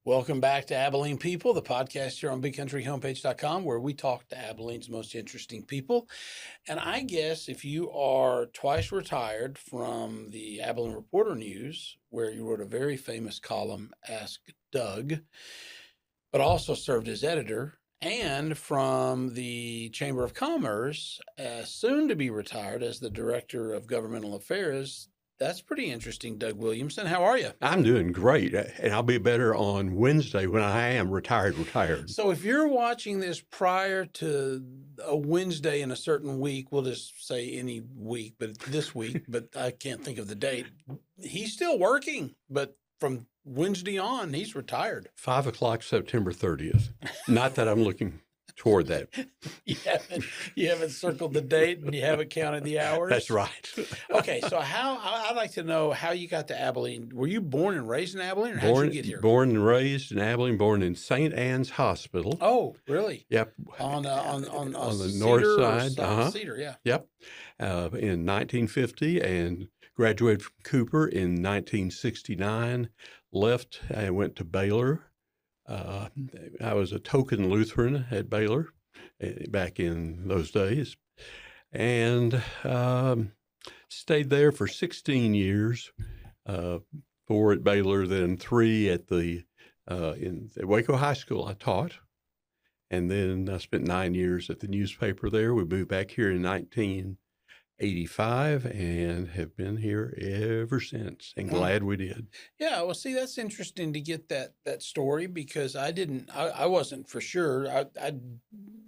Welcome back to Abilene People, the podcast here on BigCountryHomepage.com, where we talk to Abilene's most interesting people. And I guess if you are twice retired from the Abilene Reporter News, where you wrote a very famous column, Ask Doug, but also served as editor, and from the Chamber of Commerce, soon to be retired as the Director of Governmental Affairs. That's pretty interesting, Doug Williamson. How are you? I'm doing great, and I'll be better on Wednesday when I am retired. So if you're watching this prior to a Wednesday in a certain week, we'll just say any week, but this week, but I can't think of the date, he's still working, but from Wednesday on, he's retired. 5 o'clock, September 30th. Not that I'm looking toward that. You haven't circled the date and you haven't counted the hours? That's right. Okay, so I'd like to know how you got to Abilene. Were you born and raised in Abilene, or how did you get here? Born and raised in Abilene, born in St. Anne's Hospital. Oh, really? Yep. On the Cedar north side. Cedar, yeah. Yep. In 1950, and graduated from Cooper in 1969. Left and went to Baylor. I was a token Lutheran at Baylor back in those days, and stayed there for 16 years, 4 at Baylor, then 3 at at Waco High School I taught, and then I spent 9 years at the newspaper there. We moved back here in 1985 and have been here ever since, and glad we did. Yeah, well, see, that's interesting to get that story, because I wasn't for sure. I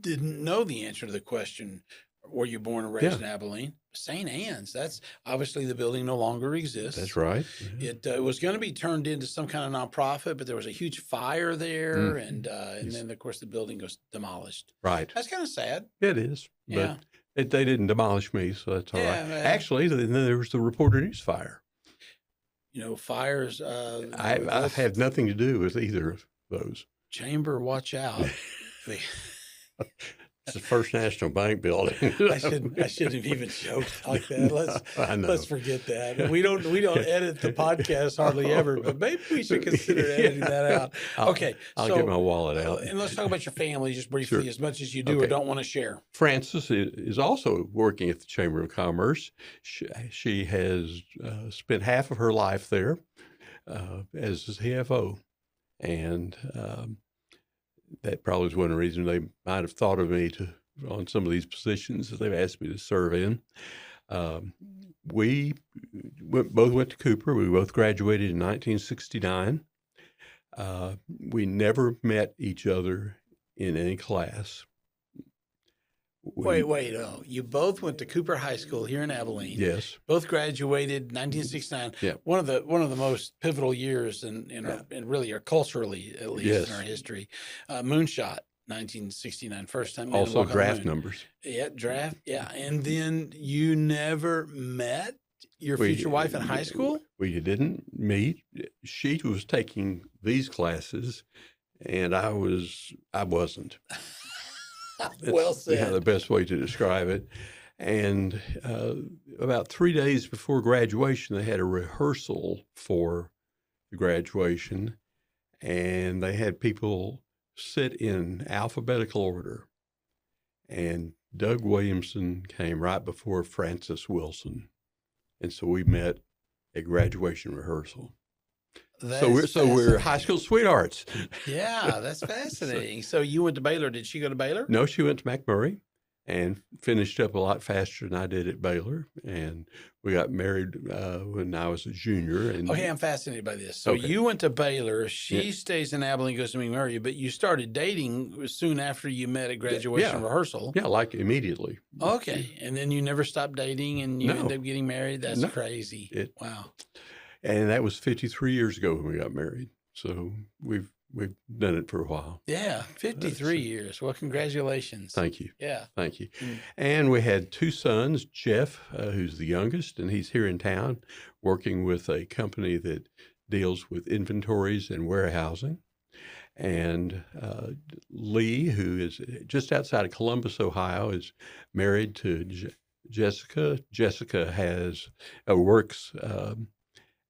didn't know the answer to the question, were you born and raised in Abilene? St. Anne's, that's obviously the building no longer exists. That's right. Yeah. It was going to be turned into some kind of nonprofit, but there was a huge fire there, and then, of course, the building was demolished. Right. That's kind of sad. It is, Yeah. but they didn't demolish me, so that's all right. Man. Actually, then there was the Reporter News fire. Fires. I've had nothing to do with either of those. Chamber, watch out. It's the First National Bank building. I shouldn't have even joked like that. Let's forget that. We don't edit the podcast hardly ever, but maybe we should consider editing that out. Okay, I'll get my wallet out. And let's talk about your family just briefly, as much as you do or don't want to share. Frances is also working at the Chamber of Commerce. She has spent half of her life there as a CFO, and that probably is one of the reasons they might have thought of me on some of these positions that they've asked me to serve in. We both went to Cooper. We both graduated in 1969. We never met each other in any class. Wait. Oh, you both went to Cooper High School here in Abilene. Yes. Both graduated 1969. Yeah. One of the most pivotal years in really, or culturally at least, in our history. Moonshot, 1969, first time. Also draft numbers. Yeah, draft. Yeah, and then you never met your future wife in high school? We didn't meet. She was taking these classes, and I wasn't. Well said. Yeah, the best way to describe it. And about 3 days before graduation, they had a rehearsal for the graduation, and they had people sit in alphabetical order. And Doug Williamson came right before Frances Wilson, and so we met at graduation rehearsal. So we're high school sweethearts. Yeah, that's fascinating. So you went to Baylor. Did she go to Baylor? No, she went to McMurray and finished up a lot faster than I did at Baylor. And we got married when I was a junior. And okay, I'm fascinated by this. So you went to Baylor. She stays in Abilene, goes to McMurray, but you started dating soon after you met at graduation rehearsal. Yeah, like immediately. Okay, and then you never stopped dating, and you ended up getting married. That's crazy. Wow. And that was 53 years ago when we got married. So we've done it for a while. Yeah, 53 years. Well, congratulations. Thank you. Yeah. Thank you. And we had 2 sons, Jeff, who's the youngest, and he's here in town working with a company that deals with inventories and warehousing. And Lee, who is just outside of Columbus, Ohio, is married to Jessica. Jessica works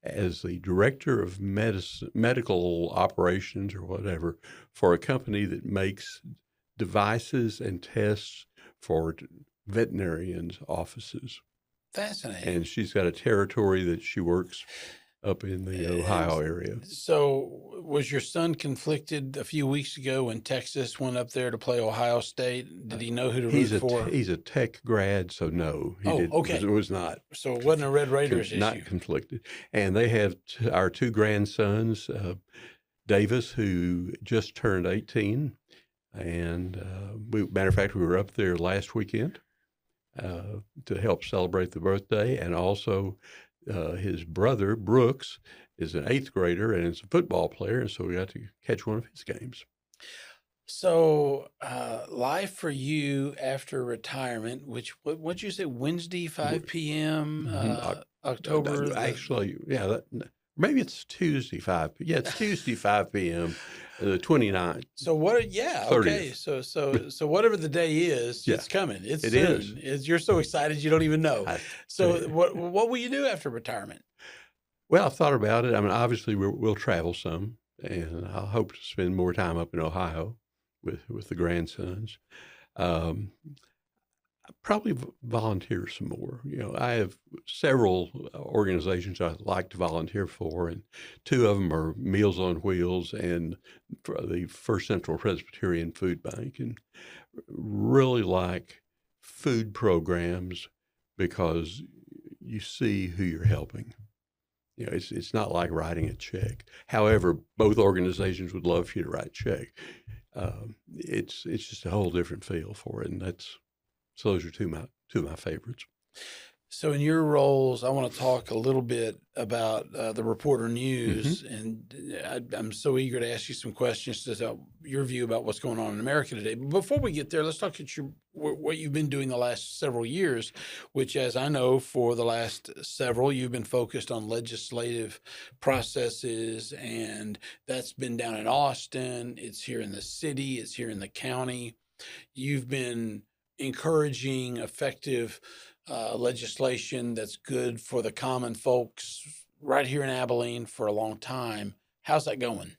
as the director of medical operations or whatever for a company that makes devices and tests for veterinarians' offices. Fascinating. And she's got a territory that she works up in the Ohio area. So, was your son conflicted a few weeks ago when Texas went up there to play Ohio State? Did he know who to root for? He's a tech grad, so no, he Okay. It was not. So it wasn't a Red Raiders issue. Not conflicted. And they have our two grandsons, Davis, who just turned 18, and matter of fact, we were up there last weekend to help celebrate the birthday, and also his brother, Brooks, is an 8th grader and is a football player, and so we got to catch one of his games. So, life for you after retirement, which, what'd you say, Wednesday, 5 p.m., October? Actually, yeah, maybe it's Tuesday, 5. Yeah, it's Tuesday, 5 p.m., the 29th. So okay. 30th. So whatever the day is, Yeah. it's coming. It's It soon. is. You're so excited you don't even know. So Yeah. what will you do after retirement? Well, I've thought about it. I mean, obviously, we'll travel some, and I hope to spend more time up in Ohio with the grandsons. Probably volunteer some more. You know, I have several organizations I like to volunteer for, and two of them are Meals on Wheels and the First Central Presbyterian Food Bank, and really like food programs because you see who you're helping. You know, it's not like writing a check. However, both organizations would love for you to write a check. It's just a whole different feel for it, and so those are two of my favorites. So in your roles, I want to talk a little bit about the Reporter News, Mm-hmm. and I'm so eager to ask you some questions to tell your view about what's going on in America today. But before we get there, let's talk at what you've been doing the last several years, which, as I know, for the last several, you've been focused on legislative processes, and that's been down in Austin. It's here in the city. It's here in the county. You've been encouraging effective legislation that's good for the common folks right here in Abilene for a long time. How's that going?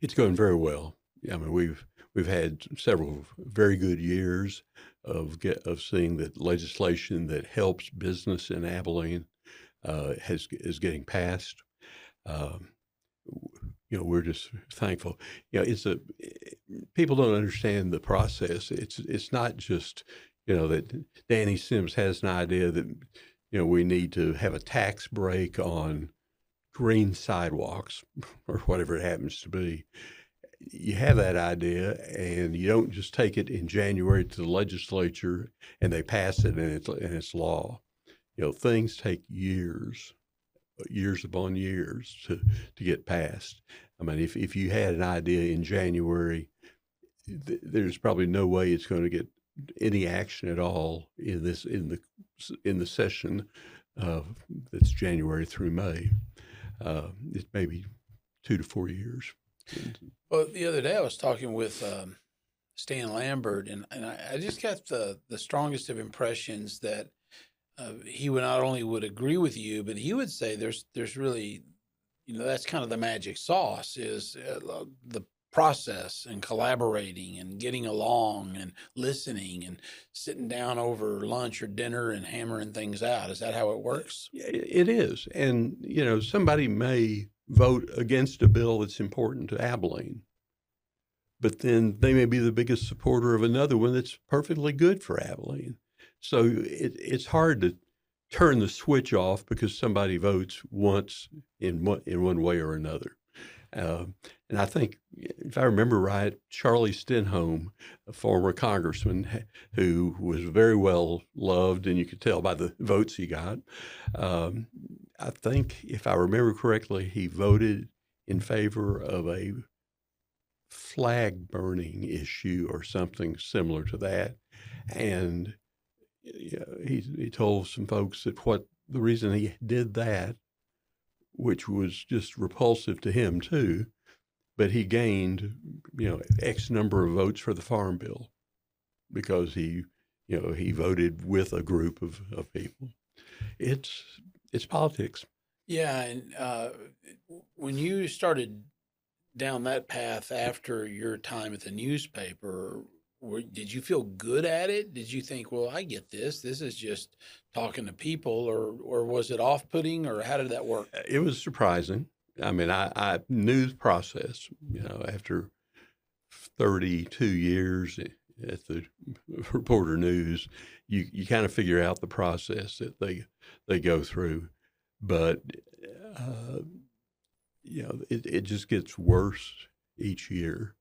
It's going very well. I mean, we've had several very good years of seeing that legislation that helps business in Abilene is getting passed. You know, we're just thankful. You know, people don't understand the process. It's not just, you know, that Danny Sims has an idea that, you know, we need to have a tax break on green sidewalks or whatever it happens to be. You have that idea, and you don't just take it in January to the legislature and they pass it and it's law. You know, things take years upon years to get passed. I mean, if you had an idea in January, there's probably no way it's going to get any action at all in the session that's January through May. It may be 2 to 4 years. Well, the other day I was talking with Stan Lambert, and I just got the strongest of impressions that he would not only would agree with you, but he would say there's really, you know, that's kind of the magic sauce is the process and collaborating and getting along and listening and sitting down over lunch or dinner and hammering things out. Is that how it works? It is. And, you know, somebody may vote against a bill that's important to Abilene, but then they may be the biggest supporter of another one that's perfectly good for Abilene. So it's hard to turn the switch off because somebody votes once in one way or another. And I think, if I remember right, Charlie Stenholm, a former congressman who was very well loved, and you could tell by the votes he got, I think, if I remember correctly, he voted in favor of a flag burning issue or something similar to that. And he told some folks that the reason he did that, which was just repulsive to him too, but he gained, you know, X number of votes for the farm bill because he voted with a group of people. It's politics. Yeah, and when you started down that path after your time at the newspaper, did you feel good at it? Did you think, well, I get this. This is just talking to people, or was it off-putting, or how did that work? It was surprising. I mean, I knew the process, after 32 years at the Reporter News, you kind of figure out the process that they go through. But, uh, it just gets worse each year.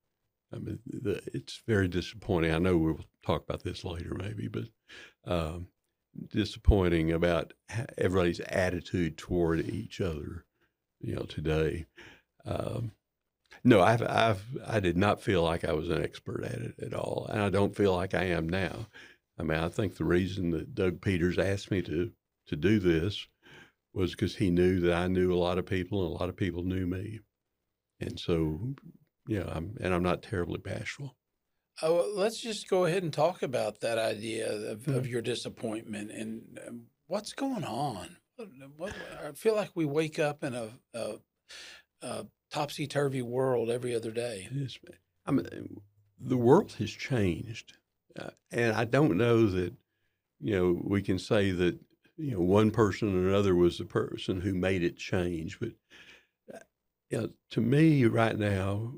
I mean, it's very disappointing. I know we'll talk about this later, maybe, but um, disappointing about everybody's attitude toward each other, today. Um, no, I did not feel like I was an expert at it at all, and I don't feel like I am now. I mean, I think the reason that Doug Peters asked me to do this was because he knew that I knew a lot of people, and a lot of people knew me, and so I'm not terribly bashful. Oh, well, let's just go ahead and talk about that idea of Mhm. your disappointment and what's going on. I feel like we wake up in a topsy-turvy world every other day. Yes, I mean, the world has changed, and I don't know that we can say that one person or another was the person who made it change. But to me, right now,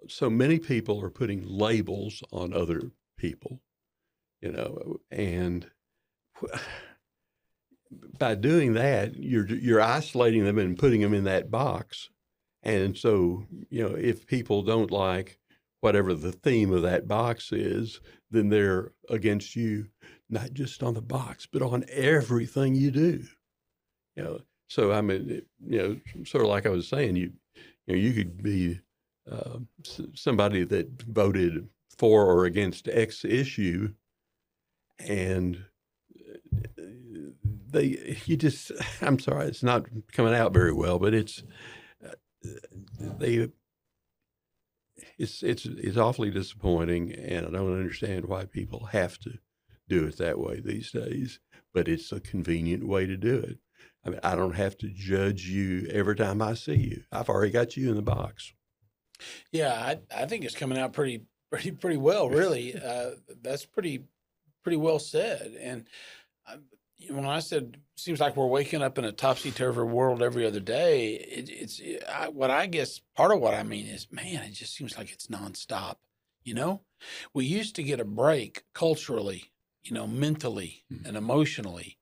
so many people are putting labels on other people, and by doing that, you're isolating them and putting them in that box. And so, if people don't like whatever the theme of that box is, then they're against you, not just on the box, but on everything you do. So I mean, sort of like I was saying, you could be somebody that voted for or against X issue, and you just, I'm sorry, it's not coming out very well, but uh, they, it's awfully disappointing, and I don't understand why people have to do it that way these days. But it's a convenient way to do it. I mean, I don't have to judge you every time I see you. I've already got you in the box. Yeah, I think it's coming out pretty well, really. That's pretty well said. And I, when I said seems like we're waking up in a topsy-turvy world every other day, what I guess part of what I mean is, man, it just seems like it's nonstop. You know, we used to get a break culturally, mentally and emotionally.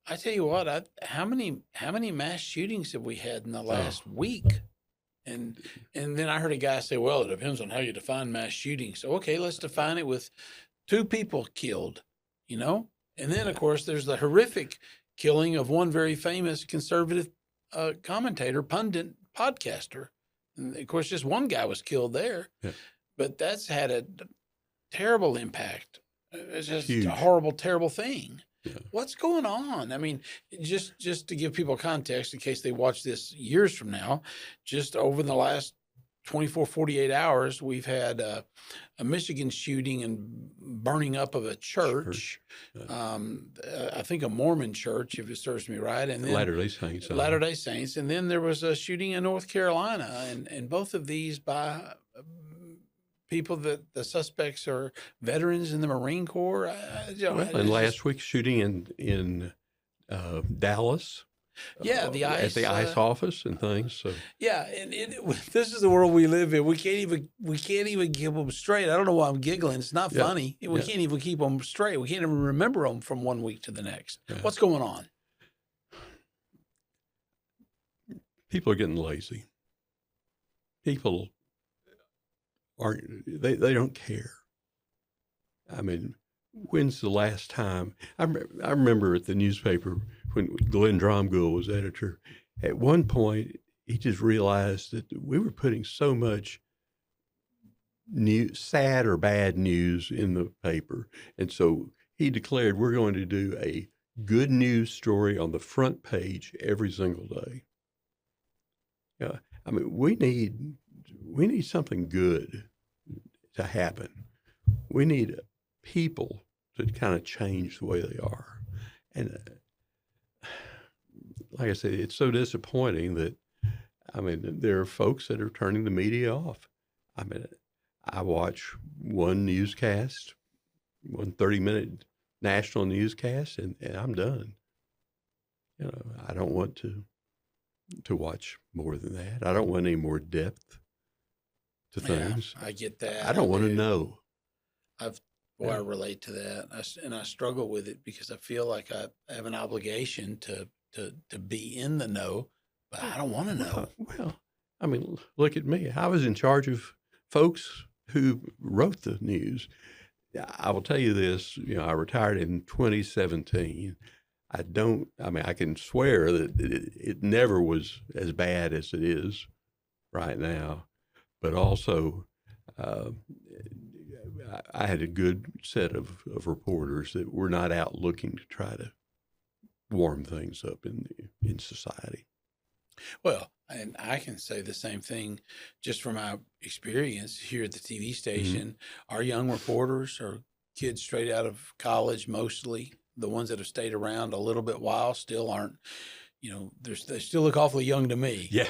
I tell you what, how many mass shootings have we had in the Oh, last week? And and then I heard a guy say, "Well, it depends on how you define mass shooting." So okay, let's define it with two people killed, you know. And then of yeah, course there's the horrific killing of one very famous conservative commentator, pundit, podcaster. And of course, just one guy was killed there, yeah, but that's had a terrible impact. It's just a huge. horrible, terrible thing. Yeah. What's going on? I mean, just to give people context in case they watch this years from now, just over the last 24, 48 hours, we've had a Michigan shooting and burning up of a church. Church, I think a Mormon church, if it serves me right, and then Latter Day Saints. Latter Day Saints, and then there was a shooting in North Carolina, and both of these by people that the suspects are veterans in the Marine Corps. Well, and It's just last week's shooting in Dallas, yeah, the at the ICE. ICE office and things. So Yeah, and this is the world we live in. We can't even keep them straight. I don't know why I'm giggling. It's not yeah, funny. We yeah, can't even keep them straight. We can't even remember them from one week to the next. yeah. What's going on? People are getting lazy. People aren't. They don't care. I mean, when's the last time? I remember at the newspaper when Glenn Dromgoole was editor. At one point, he just realized that we were putting so much new, sad or bad news in the paper, and so he declared we're going to do a good news story on the front page every single day. Yeah, I mean, we need something good to happen. We need people to kind of change the way they are. And like I said, it's so disappointing that, I mean, there are folks that are turning the media off. I mean, I watch one newscast, one 30-minute national newscast, and I'm done. I don't want to watch more than that. I don't want any more depth to things. Yeah, I get that. I don't want to know. I relate to that, and I struggle with it because I feel like I have an obligation to be in the know, but I don't want to know. Well, I mean, look at me. I was in charge of folks who wrote the news. I will tell you this, I retired in 2017. I can swear that it never was as bad as it is right now, but also I had a good set of reporters that were not out looking to try to warm things up in society. Well, and I can say the same thing just from my experience here at the TV station. Mm-hmm. Our young reporters are kids straight out of college, mostly. The ones that have stayed around a little bit while still aren't, they still look awfully young to me. Yeah.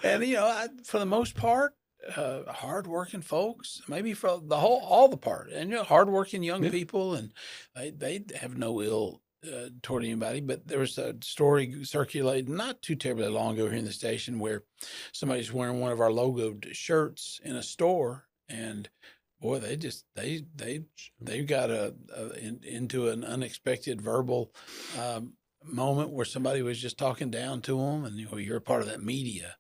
and for the most part, hardworking folks, maybe for all the part, and hardworking young people, and they have no ill toward anybody. But there was a story circulating not too terribly long ago here in the station where somebody's wearing one of our logoed shirts in a store, and boy, they got into an unexpected verbal moment where somebody was just talking down to them, and you're a part of that media.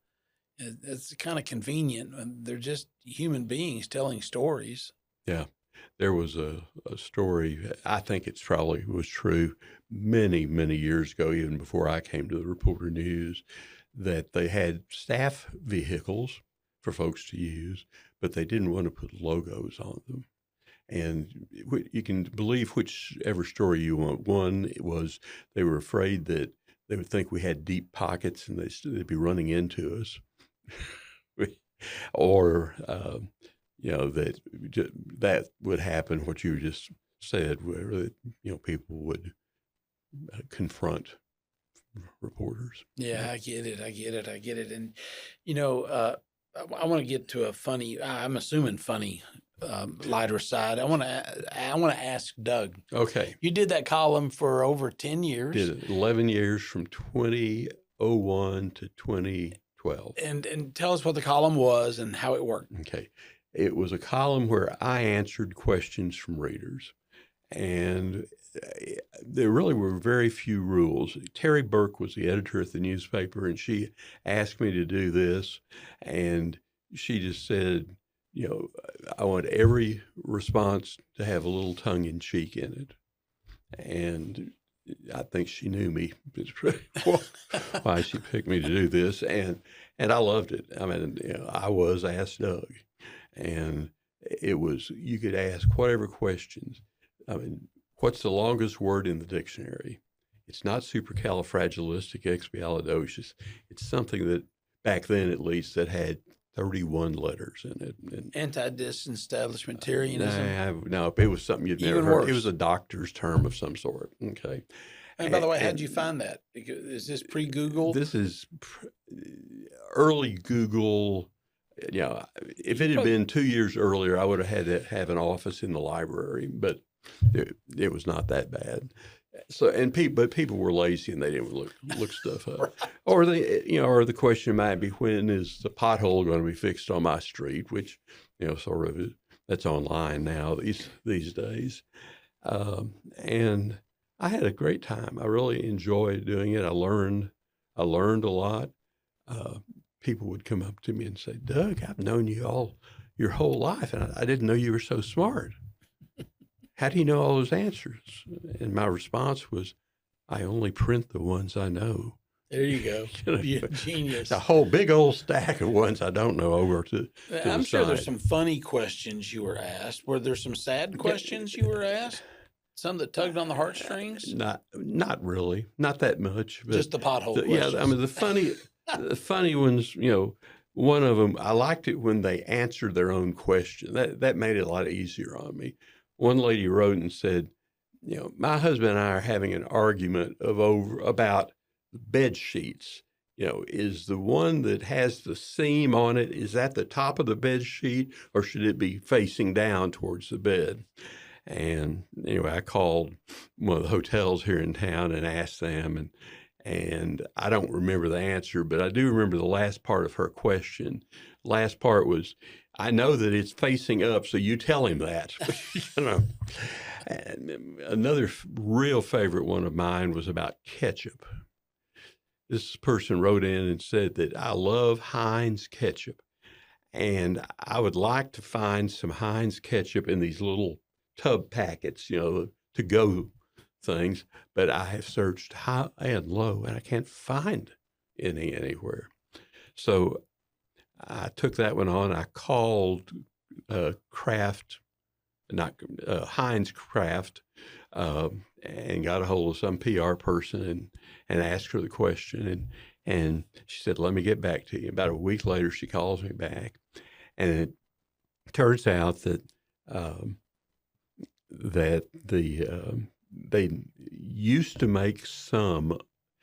It's kind of convenient, and they're just human beings telling stories. Yeah, there was a story. I think it's probably was true many years ago, even before I came to the Reporter News, that they had staff vehicles for folks to use, but they didn't want to put logos on them. And you can believe whichever story you want. One was they were afraid that they would think we had deep pockets and they'd be running into us. Or, that would happen, what you just said, where, people would confront reporters. Yeah, I get it. And, I want to get to a funny, I'm assuming funny, lighter side. I want to ask Doug. Okay. You did that column for over 10 years. Did it 11 years from 2001 to 2012. And tell us what the column was and how it worked. Okay. It was a column where I answered questions from readers, and there really were very few rules. Terry Burke was the editor at the newspaper, and she asked me to do this, and she just said, I want every response to have a little tongue-in-cheek in it. And I think she knew me. Why she picked me to do this, and I loved it. I mean, I was Ask Doug, and it was, you could ask whatever questions. I mean, what's the longest word in the dictionary? It's not supercalifragilisticexpialidocious. It's something that back then, at least, that had 31 letters in it. And anti-disestablishmentarianism? No, it was something you'd never heard. It was a doctor's term of some sort. Okay. And by the way, how did you find that? Is this pre-Google? This is early Google. If it had been 2 years earlier, I would have had to have an office in the library, but it was not that bad. So, but people were lazy and they didn't look stuff up. Right. Or the question might be, when is the pothole going to be fixed on my street? Which, sort of that's online now these days. And I had a great time. I really enjoyed doing it. I learned a lot. People would come up to me and say, "Doug, I've known you all your whole life, and I didn't know you were so smart. How do you know all those answers?" And my response was, "I only print the ones I know." There you go. You're a genius. A whole big old stack of ones I don't know over to I'm sure there's some funny questions you were asked. Were there some sad questions you were asked? Some that tugged on the heartstrings? Not really. Not that much. But just the pothole questions. Yeah, I mean, the funny ones, one of them, I liked it when they answered their own question. That made it a lot easier on me. One lady wrote and said, "My husband and I are having an argument about bed sheets. Is the one that has the seam on it, is that the top of the bed sheet, or should it be facing down towards the bed? And anyway, I called one of the hotels here in town and asked them, and I don't remember the answer, but I do remember the last part of her question. Last part was, I know that it's facing up, so you tell him that. And another real favorite one of mine was about ketchup. This person wrote in and said that I love Heinz ketchup, and I would like to find some Heinz ketchup in these little tub packets, to go things, but I have searched high and low, and I can't find any anywhere. So I took that one on. I called Heinz Kraft, and got a hold of some PR person and asked her the question. And she said, let me get back to you. About a week later, she calls me back. And it turns out that they used to make some.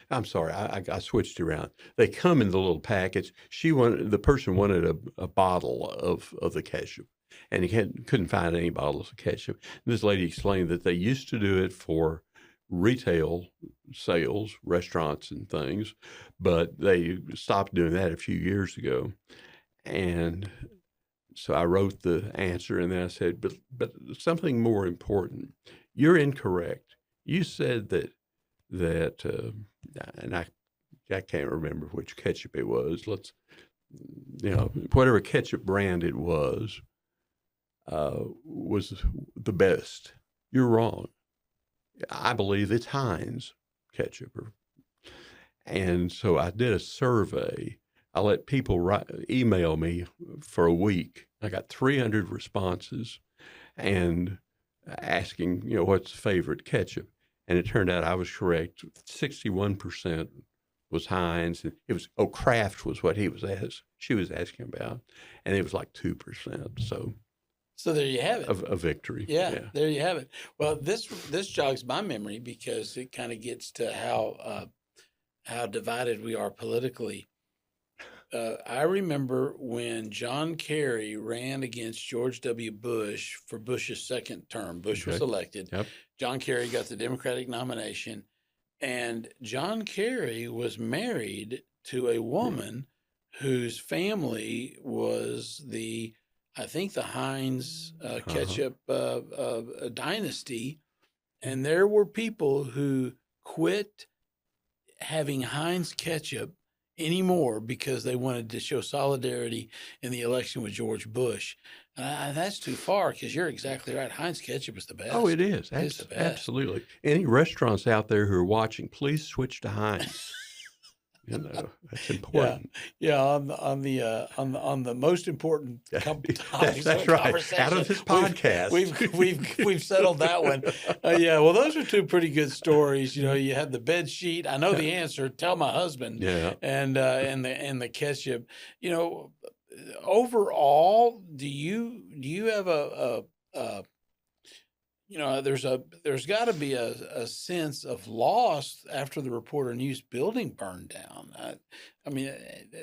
I'm sorry, I switched around. They come in the little packets. The person wanted a bottle of the ketchup, and he couldn't find any bottles of ketchup. And this lady explained that they used to do it for retail sales, restaurants and things, but they stopped doing that a few years ago. And so I wrote the answer, and then I said, but something more important. You're incorrect. You said that and I can't remember which ketchup it was. Whatever ketchup brand it was the best. You're wrong. I believe it's Heinz ketchup. And so I did a survey. I let people email me for a week. I got 300 responses and asking, what's the favorite ketchup? And it turned out I was correct. 61% was Heinz. And it was, Kraft was what she was asking about. And it was like 2%. So there you have it. A victory. Yeah, there you have it. Well, this jogs my memory because it kind of gets to how divided we are politically. I remember when John Kerry ran against George W. Bush for Bush's second term. Bush was elected. Yep. John Kerry got the Democratic nomination, and John Kerry was married to a woman whose family was I think the Heinz ketchup dynasty, and there were people who quit having Heinz ketchup anymore because they wanted to show solidarity in the election with George Bush. That's too far because you're exactly right. Heinz ketchup is the best. Oh, it is. It's the best. Absolutely. Any restaurants out there who are watching, please switch to Heinz. That's important. Yeah. On the most important topics that's of right. Conversation. Out of this podcast, we've settled that one. Yeah. Well, those are two pretty good stories. You had the bed sheet. I know the answer. Tell my husband. Yeah. And the ketchup. Overall, do you have there's got to be a sense of loss after the Reporter News building burned down. I mean,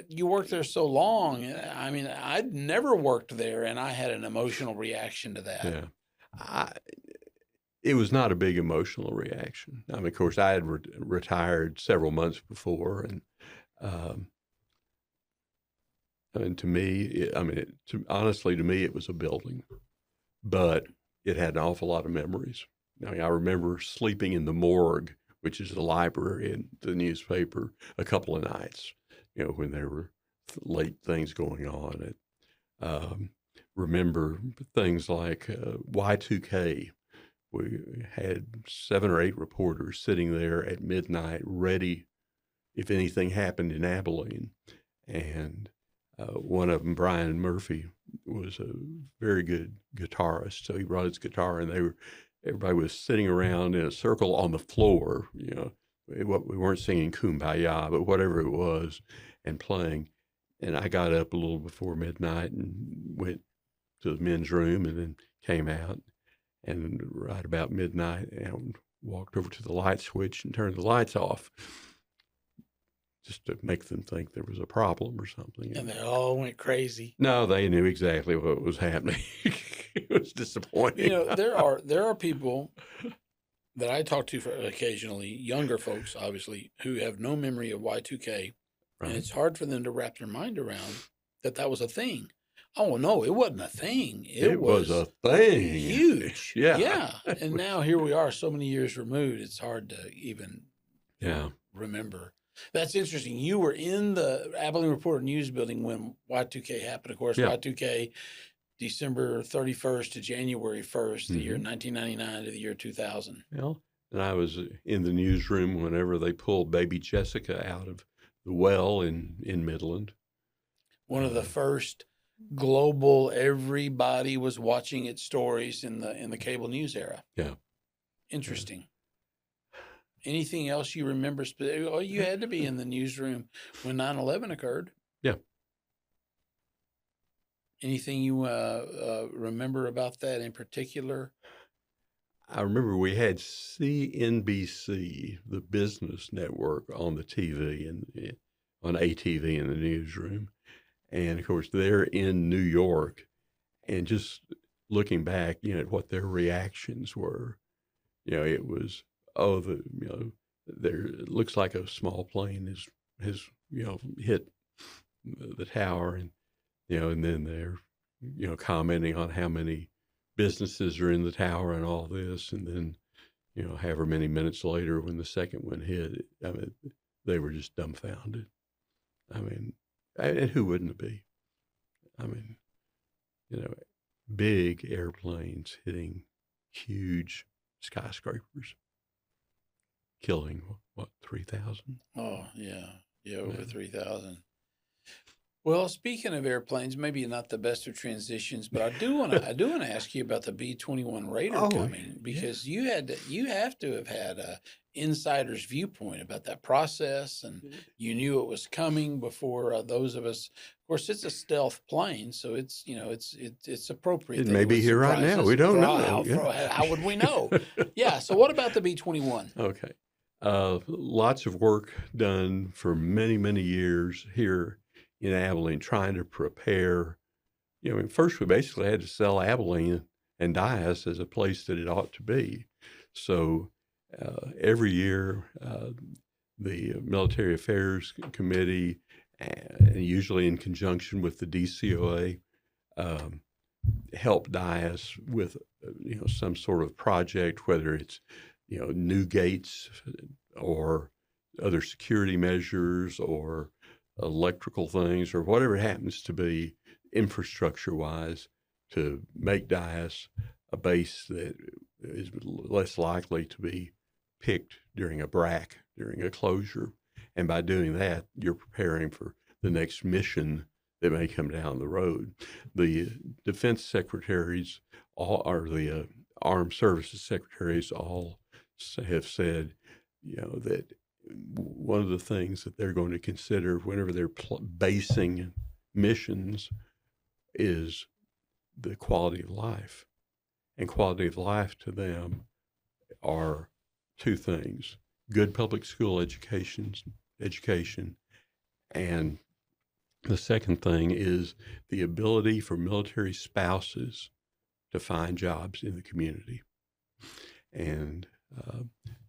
you worked there so long. I mean, I'd never worked there, and I had an emotional reaction to that. Yeah, it was not a big emotional reaction. I mean, of course, I had retired several months before, and to me, honestly, to me, it was a building, but it had an awful lot of memories. I mean, I remember sleeping in the morgue, which is the library and the newspaper, a couple of nights, when there were late things going on. Remember things like Y2K. We had 7 or 8 reporters sitting there at midnight ready if anything happened in Abilene. And one of them, Brian Murphy, was a very good guitarist. So he brought his guitar, and everybody was sitting around in a circle on the floor. We weren't singing Kumbaya, but whatever it was, and playing. And I got up a little before midnight and went to the men's room, and then came out. And right about midnight, I walked over to the light switch and turned the lights off. just to make them think there was a problem or something. And they all went crazy. No, they knew exactly what was happening. It was disappointing. There are people that I talk to occasionally, younger folks, obviously, who have no memory of Y2K, and it's hard for them to wrap their mind around that was a thing. Oh, no, it wasn't a thing. It was a thing. Huge. Yeah. And now here we are, so many years removed, it's hard to even remember. That's interesting. You were in the Abilene Reporter News building when Y2K happened. Of course, Y2K, December 31st to January 1st, the year 1999 to the year 2000. Well, and I was in the newsroom whenever they pulled baby Jessica out of the well in Midland. One of the first global, everybody was watching its stories in the cable news era. Yeah. Interesting. Anything else you remember? Oh, you had to be in the newsroom when 9/11 occurred. Yeah. Anything you remember about that in particular? I remember we had CNBC, the business network, on the TV and on ATV in the newsroom. And of course, they're in New York, and just looking back, at what their reactions were, it was, it looks like a small plane has hit the tower, and and then they're commenting on how many businesses are in the tower and all this, and then however many minutes later when the second one hit, I mean, they were just dumbfounded. I mean, and who wouldn't be? I mean, big airplanes hitting huge skyscrapers, killing what 3,000? Oh yeah, over 3,000. Well, speaking of airplanes, maybe not the best of transitions, but I do want to ask you about the B-21 Raider coming, because you have to have had a insider's viewpoint about that process, and you knew it was coming before those of us. Of course, it's a stealth plane, so it's it's appropriate. It may be here right now. We don't know. How would we know? Yeah. So what about the B-21? Okay. Lots of work done for many, many years here in Abilene, trying to prepare. First we basically had to sell Abilene and Dias as a place that it ought to be. So every year, the Military Affairs Committee, usually in conjunction with the DCOA, help Dias with some sort of project, whether it's new gates or other security measures or electrical things or whatever it happens to be, infrastructure-wise, to make Dias a base that is less likely to be picked during a BRAC, during a closure. And by doing that, you're preparing for the next mission that may come down the road. The defense secretaries, or the armed services secretaries, all have said, that one of the things that they're going to consider whenever they're basing missions is the quality of life. And quality of life to them are two things: good public school education, and the second thing is the ability for military spouses to find jobs in the community. And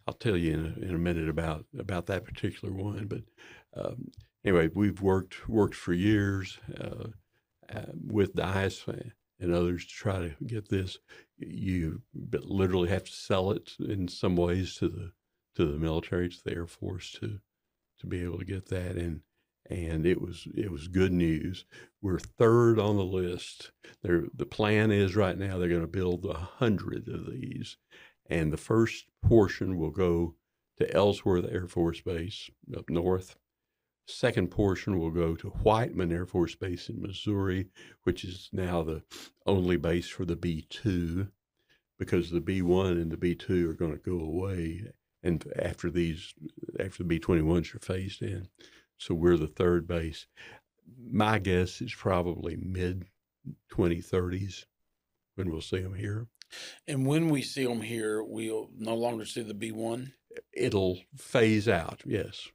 I'll tell you in a minute about that particular one. But anyway, we've worked for years with Dias and others to try to get this. You literally have to sell it in some ways to the military, to the Air Force, to be able to get that. And it was good news. We're third on the list. The plan is right now they're going to build 100 of these. And the first portion will go to Ellsworth Air Force Base up north. Second portion will go to Whiteman Air Force Base in Missouri, which is now the only base for the B-2, because the B-1 and the B-2 are going to go away, and after the B-21s are phased in. So we're the third base. My guess is probably mid-2030s when we'll see them here. And when we see them here, we'll no longer see the B-1? It'll phase out, yes.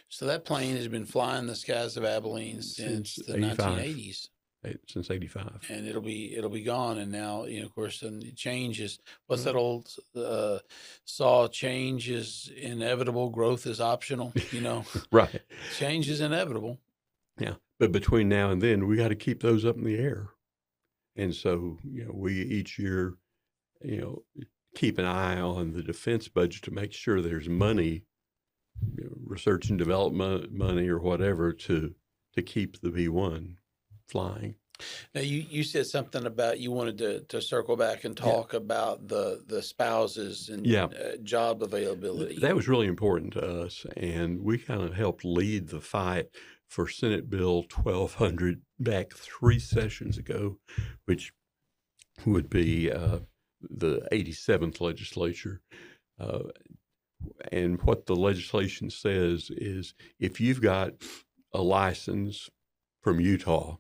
So that plane has been flying the skies of Abilene since since the 85, 1980s, since 85. and it'll be gone. And now, of course, and change is what's Mhm. that old saw? Change is inevitable. Growth is optional. Right. Change is inevitable. Yeah. But between now and then, we got to keep those up in the air. And so, we each year, you know, keep an eye on the defense budget to make sure there's money, research and development money or whatever to keep the B-1 flying. Now, you said something about you wanted to circle back and Yeah. talk about the spouses and Yeah. job availability. That was really important to us, and we kind of helped lead the fight for Senate Bill 1200 back 3 sessions ago, which would be the 87th legislature. And what the legislation says is if you've got a license from Utah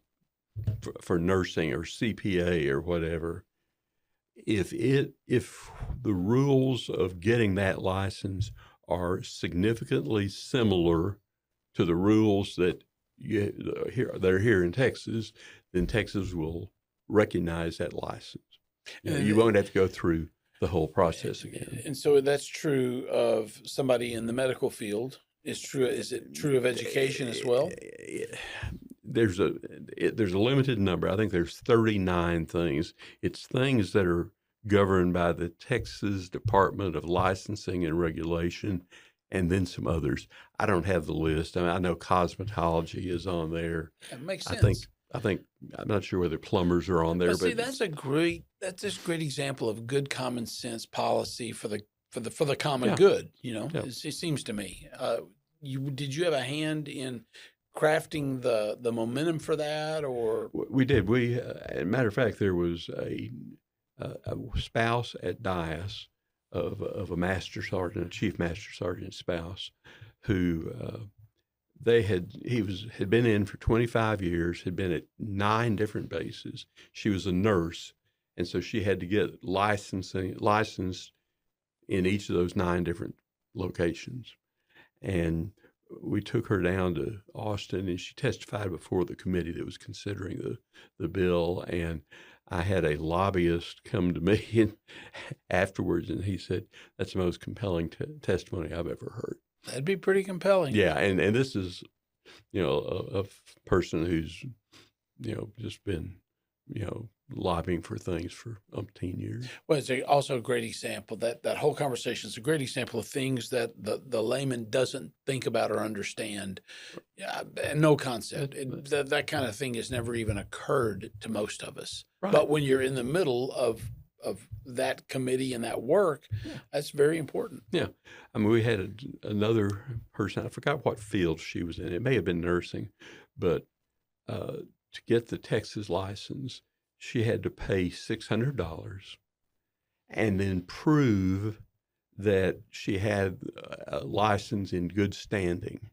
for nursing or CPA or whatever, if the rules of getting that license are significantly similar to the rules that they're here in Texas, then Texas will recognize that license. You won't have to go through the whole process again. And so that's true of somebody in the medical field. Is it true of education as well? There's a limited number. I think there's 39 things. It's things that are governed by the Texas Department of Licensing and Regulation, and then some others. I don't have the list. I mean, I know cosmetology is on there. That makes sense. I think I'm not sure whether plumbers are on there, but see, that's a great example of good common sense policy for the common good. It seems to me. Did you have a hand in crafting the momentum for that, or we did? As a matter of fact, there was a spouse at Dias of a master sergeant, a chief master sergeant spouse, who had been in for 25 years, had been at 9 different bases. She was a nurse, and so she had to get licensed in each of those 9 different locations. And we took her down to Austin, and she testified before the committee that was considering the bill. And I had a lobbyist come to me afterwards, and he said, "That's the most compelling testimony I've ever heard." That'd be pretty compelling. Yeah, and this is, a person who's, just been, lobbying for things for umpteen years. Well, it's also a great example. That whole conversation is a great example of things that the layman doesn't think about or understand. Yeah, no concept. That kind of thing has never even occurred to most of us. Right. But when you're in the middle of that committee and that work, that's very important. Yeah. I mean, we had another person, I forgot what field she was in. It may have been nursing, but to get the Texas license, she had to pay $600 and then prove that she had a license in good standing.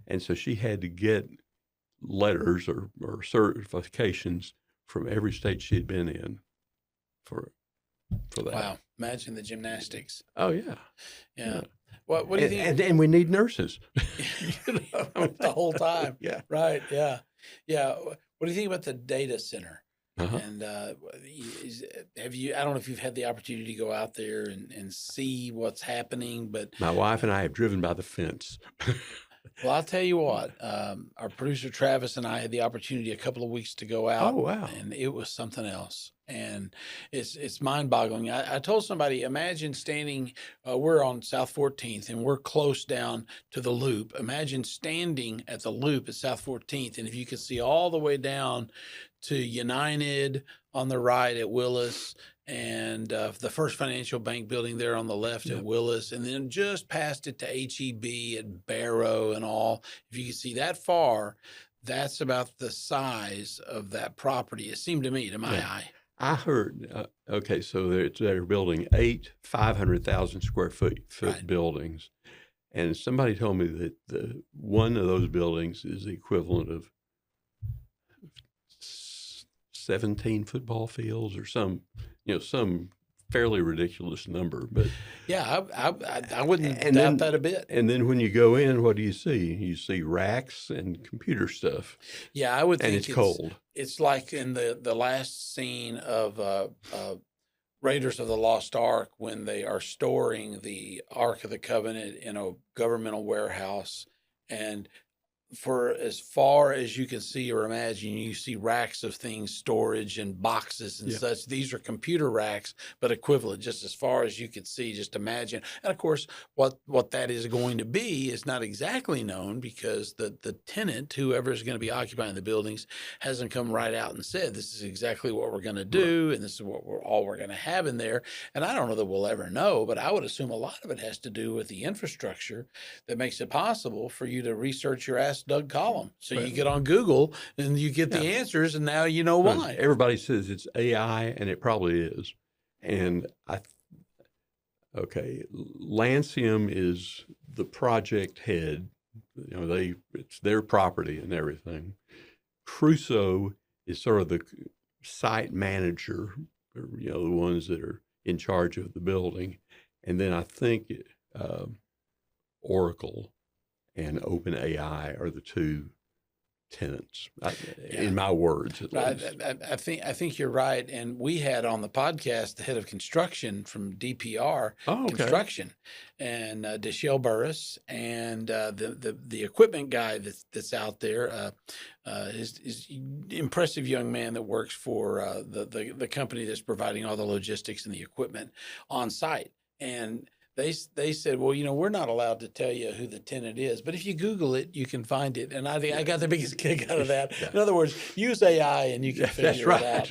And so she had to get letters or certifications from every state she had been in for that. Wow. Imagine the gymnastics. Oh, yeah. Yeah. What do you think? And we need nurses. The whole time. Yeah. Right. Yeah. Yeah. What do you think about the data center? Uh-huh. And have you? I don't know if you've had the opportunity to go out there and see what's happening, but My wife and I have driven by the fence. well, I'll tell you what. Our producer Travis and I had the opportunity a couple of weeks to go out. Oh, wow. And it was something else. And it's mind-boggling. I told somebody, imagine standing. We're on South 14th, and we're close down to the Loop. Imagine standing at the Loop at South 14th, and if you could see all the way down to United on the right at Willis, and the First Financial Bank building there on the left at Willis, and then just past it to HEB at Barrow and all. If you could see that far, that's about the size of that property. It seemed to me, to my eye. I heard, okay, so they're building 8 500,000 square foot Right. buildings. And somebody told me that one of those buildings is the equivalent of 17 football fields or some fairly ridiculous number, but Yeah, I wouldn't and doubt then that a bit. and then when you go in, what do you see? You see racks and computer stuff, Yeah, I would and think it's cold. it's like in the last scene of Raiders of the Lost Ark when they are storing the Ark of the Covenant in a governmental warehouse, and for as far as you can see or imagine, you see racks of things, storage and boxes and Yeah. such. These are computer racks, but equivalent, just as far as you could see, just imagine. And of course, what that is going to be is not exactly known because the tenant, whoever is going to be occupying the buildings, hasn't come right out and said, this is exactly what we're going to do, and this is what we're going to have in there. And I don't know that we'll ever know, but I would assume a lot of it has to do with the infrastructure that makes it possible for you to research your Ask Doug column. So you get on Google and you get the answers, and now you know why. Everybody says it's AI, and it probably is. And Lancium is the project head. It's their property and everything. Crusoe is sort of the site manager, the ones that are in charge of the building. And then I think Oracle and OpenAI are the two tenants, in my words. At least. I think you're right. And we had on the podcast the head of construction from DPR Construction, and Deshelle Burris, and the equipment guy that's out there is impressive young man that works for the company that's providing all the logistics and the equipment on site. And they said, well, we're not allowed to tell you who the tenant is, but if you Google it, you can find it. And I think I got the biggest kick out of that. Yeah. In other words, use AI and you can figure it out.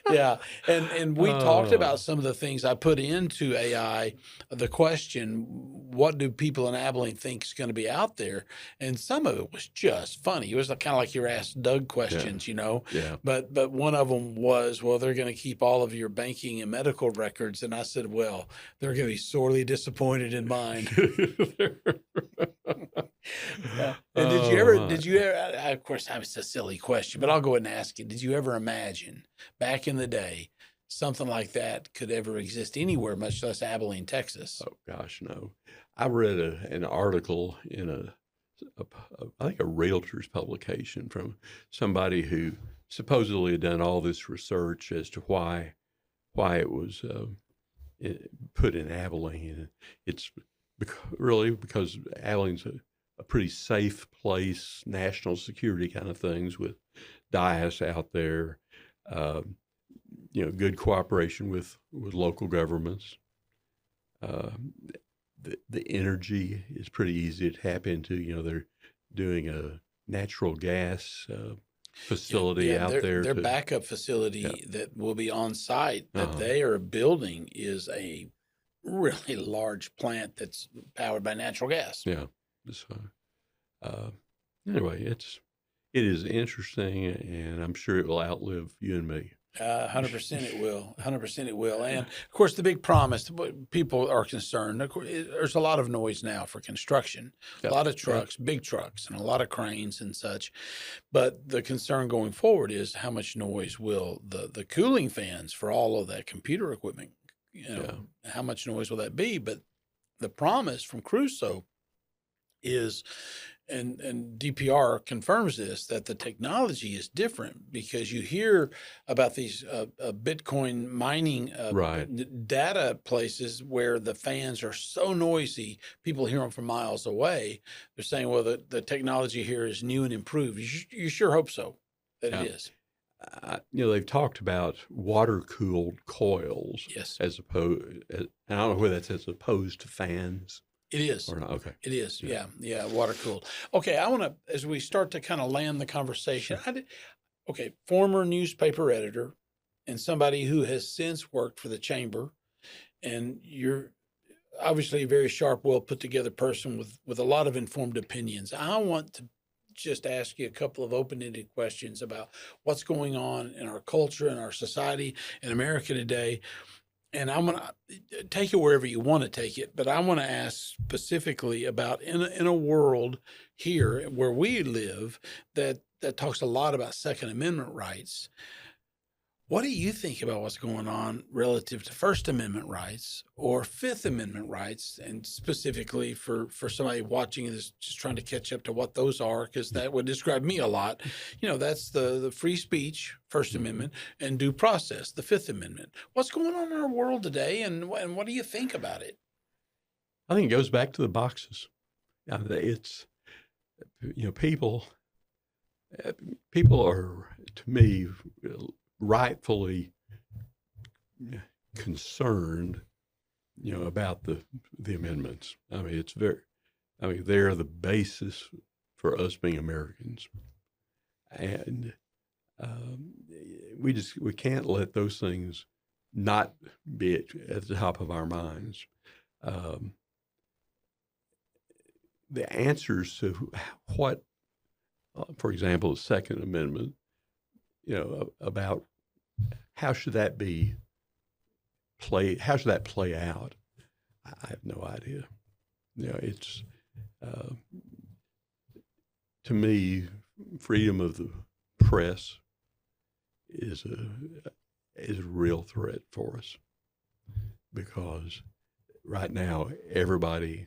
Yeah. And we talked about some of the things I put into AI, the question, what do people in Abilene think is going to be out there? And some of it was just funny. It was kind of like your Ask Doug questions, Yeah. But one of them was, well, they're going to keep all of your banking and medical records. And I said, well, they're going to be sorely disappointed in mine. Yeah. And did you ever, of course, it's a silly question, but I'll go ahead and ask it. Did you ever imagine back in the day something like that could ever exist anywhere, much less Abilene, Texas? Oh gosh, no. I read an article in I think a realtor's publication from somebody who supposedly had done all this research as to why it was put in Abilene. It's really because Abilene's a pretty safe place, national security kind of things, with DIAS out there, good cooperation with local governments. The energy is pretty easy to tap into. They're doing a natural gas facility out there. Their backup facility that will be on site that they are building is a really large plant that's powered by natural gas. Yeah. So, anyway, it is interesting, and I'm sure it will outlive you and me. 100% it will. 100% it will. And of course, the big promise, people are concerned. Of course, there's a lot of noise now for construction, a lot of trucks, big trucks, and a lot of cranes and such. But the concern going forward is how much noise will the cooling fans for all of that computer equipment, how much noise will that be? But the promise from Crusoe is, and DPR confirms this, that the technology is different, because you hear about these Bitcoin mining data places where the fans are so noisy, people hear them from miles away. They're saying, well, the technology here is new and improved. You sure hope so that it is. They've talked about water-cooled coils, as opposed, and I don't know whether that's as opposed to fans. It is. Or not. Okay. It is. Yeah. Water cooled. Okay. I want to, as we start to kind of land the conversation, former newspaper editor and somebody who has since worked for the chamber, and you're obviously a very sharp, well put together person with a lot of informed opinions. I want to just ask you a couple of open-ended questions about what's going on in our culture and our society in America today. And I'm going to take it wherever you want to take it, but I want to ask specifically about in a world here where we live that talks a lot about Second Amendment rights. What do you think about what's going on relative to First Amendment rights or Fifth Amendment rights, and specifically for somebody watching this, just trying to catch up to what those are, because that would describe me a lot. That's the free speech, First Amendment, and due process, the Fifth Amendment. What's going on in our world today, and what do you think about it? I think it goes back to the boxes. It's, people are, to me, rightfully concerned, about the amendments. I mean, they're the basis for us being Americans, and we can't let those things not be at the top of our minds. The answers to what, for example, the Second Amendment, about how should that play out? I have no idea. It's to me, freedom of the press is a real threat for us, because right now everybody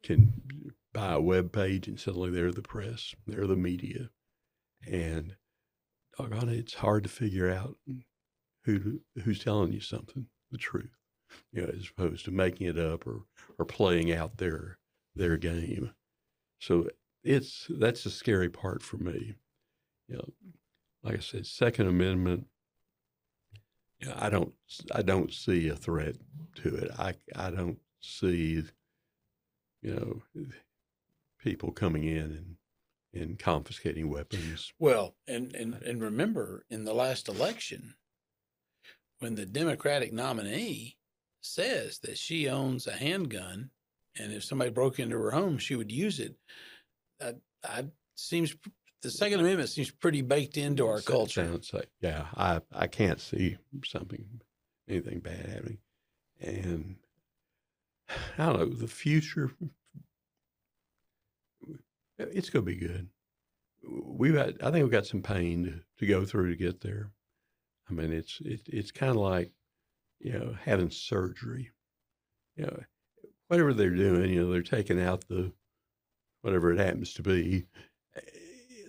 can buy a web page and suddenly they're the press, they're the media, and doggone it, it's hard to figure out who's telling you something, the truth, as opposed to making it up or playing out their game. So that's the scary part for me. Like I said, Second Amendment, I don't see a threat to it. I don't see, people coming in and confiscating weapons. Well, and remember, in the last election, when the Democratic nominee says that she owns a handgun, and if somebody broke into her home, she would use it, the Second Amendment seems pretty baked into our culture. Yeah, I can't see anything bad happening. And I don't know, the future, it's going to be good. I think we've got some pain to go through to get there. I mean, it's kind of like, having surgery. Whatever they're doing, they're taking out whatever it happens to be.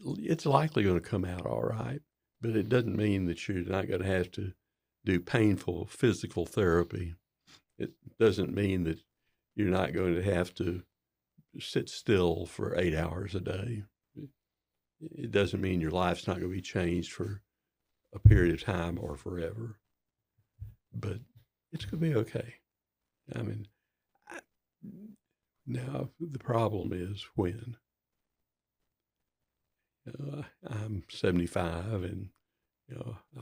It's likely going to come out all right, but it doesn't mean that you're not going to have to do painful physical therapy. It doesn't mean that you're not going to have to sit still for 8 hours a day. It doesn't mean your life's not going to be changed for a period of time or forever, but it's going to be okay. I mean, now the problem is when. I'm 75, and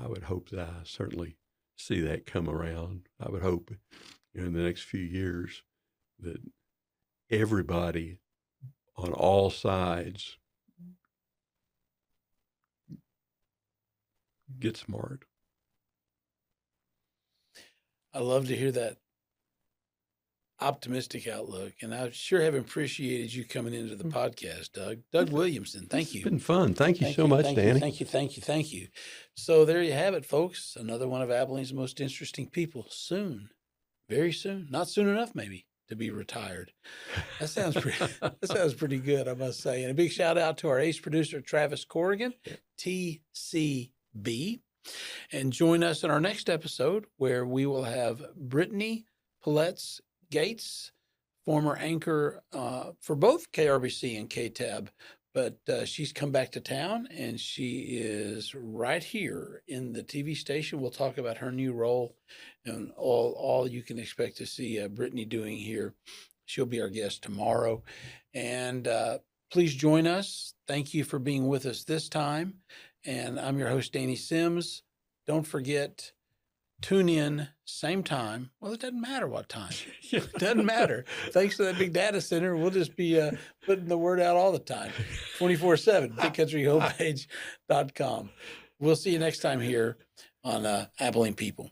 I would hope that I certainly see that come around. I would hope in the next few years that everybody on all sides get smart. I love to hear that optimistic outlook, and I sure have appreciated you coming into the podcast, Doug. Doug Williamson, thank you. It's been fun. Thank you so much, Danny. Thank you. So there you have it, folks. Another one of Abilene's most interesting people. Soon, very soon, not soon enough, maybe, to be retired. That sounds pretty good, I must say. And a big shout out to our ace producer, Travis Corrigan, TCB. And join us in our next episode, where we will have Brittany Pallets Gates, former anchor for both KRBC and KTAB, but she's come back to town, and she is right here in the TV station. We'll talk about her new role and all you can expect to see Brittany doing here. She'll be our guest tomorrow. And please join us. Thank you for being with us this time. And I'm your host, Danny Sims. Don't forget, tune in, same time. Well, it doesn't matter what time. It doesn't matter. Thanks to that big data center, we'll just be putting the word out all the time, 24/7, bigcountryhomepage.com. We'll see you next time here on Abilene People.